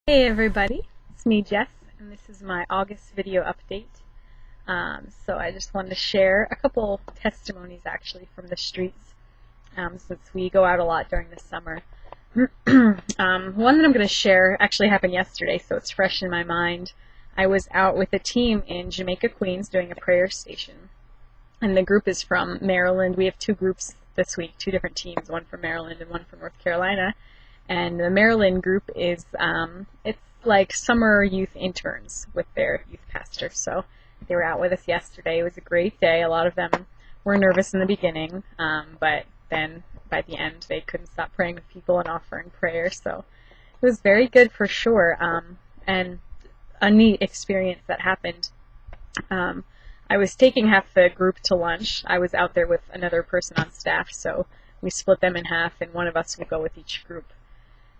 Hey everybody, it's me Jess, and this is my August video update. So I just wanted to share a couple testimonies actually from the streets, since we go out a lot during the summer. One that I'm going to share actually happened yesterday, so it's fresh in my mind. I was out with a team in Jamaica, Queens doing a prayer station, and the group is from Maryland. We have two groups this week, two different teams, one from Maryland and one from North Carolina. And the Maryland group is, it's like summer youth interns with their youth pastor. So they were out with us yesterday. It was a great day. A lot of them were nervous in the beginning, but then by the end they couldn't stop praying with people and offering prayer. So it was very good for sure, and a neat experience that happened. I was taking half the group to lunch. I was out there with another person on staff, so we split them in half, and one of us would go with each group.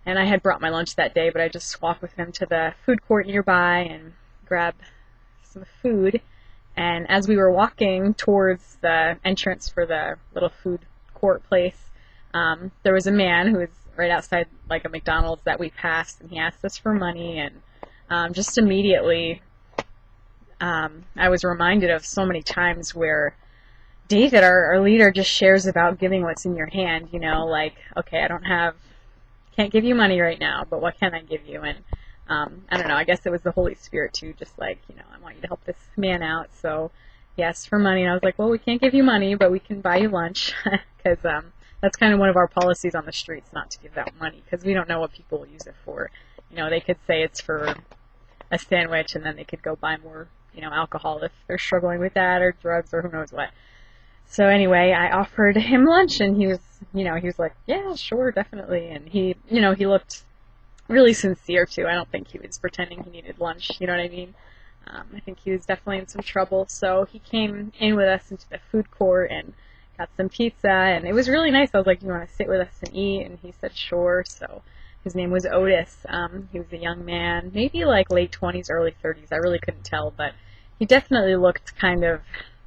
And I had brought my lunch that day, but I just walked with him to the food court nearby and grabbed some food. And as we were walking towards the entrance for the little food court place, there was a man who was right outside like a McDonald's that we passed, and he asked us for money. And just immediately, I was reminded of so many times where David, our leader, just shares about giving what's in your hand, like, okay, can't give you money right now, but what can I give you? And I don't know, I guess it was the Holy Spirit too, just like, I want you to help this man out. So he asked for money, and I was like, well, we can't give you money, but we can buy you lunch, because that's kind of one of our policies on the streets, not to give out money, because we don't know what people will use it for. They could say it's for a sandwich, and then they could go buy more, alcohol if they're struggling with that, or drugs, or who knows what. So anyway, I offered him lunch, and he was like, yeah, sure, definitely. And he looked really sincere too. I don't think he was pretending he needed lunch, you know what I mean? I think he was definitely in some trouble. So he came in with us into the food court and got some pizza, and it was really nice. I was like, do you want to sit with us and eat? And he said, sure. So his name was Otis. He was a young man, maybe like late 20s, early 30s. I really couldn't tell, but he definitely looked kind of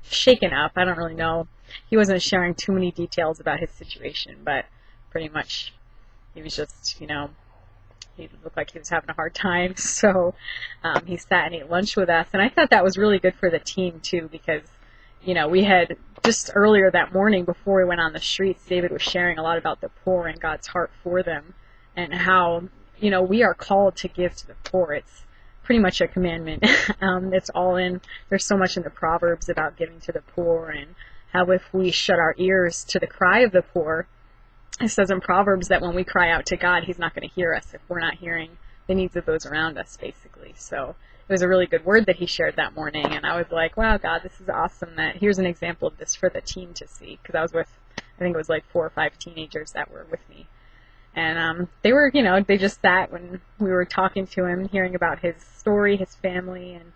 shaken up. I don't really know. He wasn't sharing too many details about his situation, but pretty much he was just, he looked like he was having a hard time. So he sat and ate lunch with us, and I thought that was really good for the team too, because we had just earlier that morning before we went on the streets, David was sharing a lot about the poor and God's heart for them, and how we are called to give to the poor. It's pretty much a commandment. It's all in. There's so much in the Proverbs about giving to the poor, and how if we shut our ears to the cry of the poor, it says in Proverbs that when we cry out to God, He's not going to hear us if we're not hearing the needs of those around us, basically. So it was a really good word that he shared that morning, and I was like, wow, God, this is awesome. That here's an example of this for the team to see, because I was with, I think it was like 4 or 5 teenagers that were with me. And they were, they just sat when we were talking to him, hearing about his story, his family, and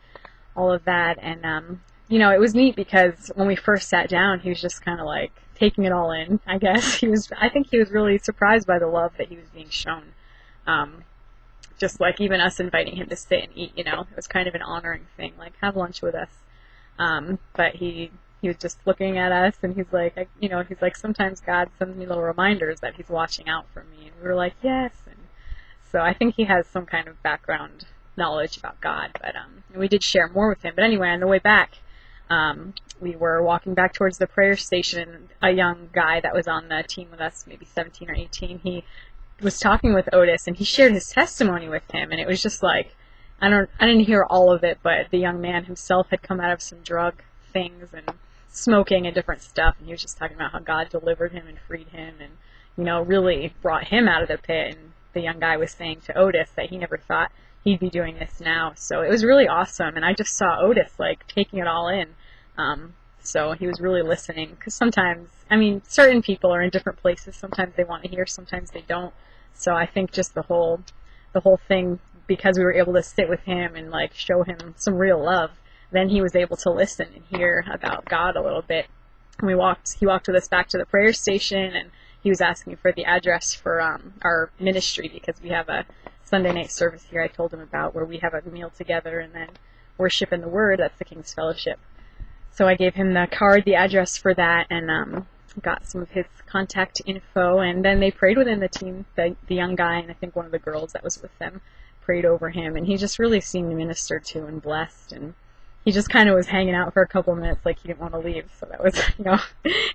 all of that. And, it was neat because when we first sat down, he was just kind of like taking it all in, I guess. I think he was really surprised by the love that he was being shown. Just like even us inviting him to sit and eat, it was kind of an honoring thing, like have lunch with us. But he was just looking at us, and he's like, he's like, sometimes God sends me little reminders that He's watching out for me. And we were like, yes. And so I think he has some kind of background knowledge about God. But we did share more with him. But anyway, on the way back, we were walking back towards the prayer station, and a young guy that was on the team with us, maybe 17 or 18, he was talking with Otis, and he shared his testimony with him, and it was just like, I didn't hear all of it, but the young man himself had come out of some drug things and smoking and different stuff, and he was just talking about how God delivered him and freed him, and really brought him out of the pit. And the young guy was saying to Otis that he never thought he'd be doing this now. So it was really awesome, and I just saw Otis like taking it all in. So he was really listening, because sometimes, certain people are in different places. Sometimes they want to hear, sometimes they don't. So I think just the whole thing, because we were able to sit with him and like show him some real love, then he was able to listen and hear about God a little bit. And he walked with us back to the prayer station, and he was asking for the address for our ministry, because we have a Sunday night service here I told him about, where we have a meal together and then worship in the Word. That's the King's Fellowship. So I gave him the card, the address for that, and got some of his contact info, and then they prayed within the team, the young guy and I think one of the girls that was with them prayed over him, and he just really seemed ministered to and blessed, and he just kind of was hanging out for a couple minutes like he didn't want to leave. So that was,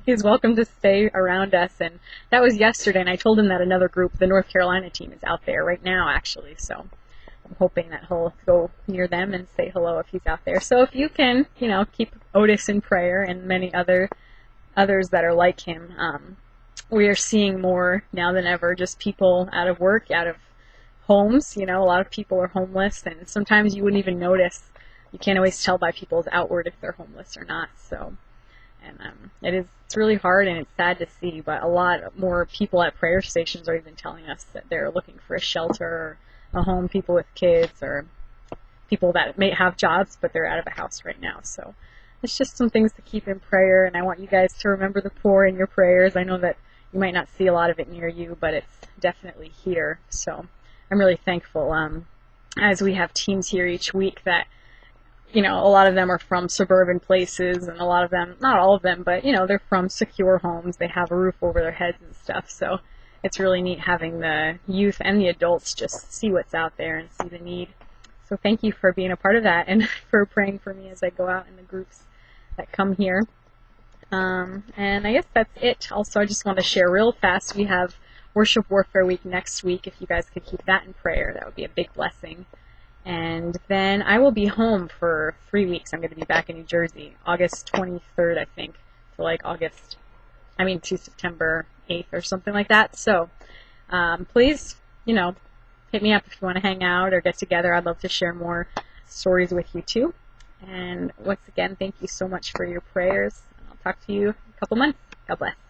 he's welcome to stay around us. And that was yesterday, and I told him that another group, the North Carolina team, is out there right now, actually. So I'm hoping that he'll go near them and say hello if he's out there. So if you can, keep Otis in prayer and many others that are like him. We are seeing more now than ever, just people out of work, out of homes. A lot of people are homeless, and sometimes you wouldn't even notice. You can't always tell by people's outward if they're homeless or not. So, and it's really hard and it's sad to see, but a lot more people at prayer stations are even telling us that they're looking for a shelter or a home, people with kids or people that may have jobs but they're out of a house right now. So it's just some things to keep in prayer, and I want you guys to remember the poor in your prayers. I know that you might not see a lot of it near you, but it's definitely here. So I'm really thankful as we have teams here each week that a lot of them are from suburban places, and a lot of them, not all of them, but, they're from secure homes. They have a roof over their heads and stuff. So it's really neat having the youth and the adults just see what's out there and see the need. So thank you for being a part of that and for praying for me as I go out in the groups that come here. And I guess that's it. Also, I just want to share real fast. We have Worship Warfare Week next week. If you guys could keep that in prayer, that would be a big blessing. And then I will be home for 3 weeks. I'm going to be back in New Jersey, August 23rd, I think, to September 8th or something like that. So please, hit me up if you want to hang out or get together. I'd love to share more stories with you too. And once again, thank you so much for your prayers. I'll talk to you in a couple months. God bless.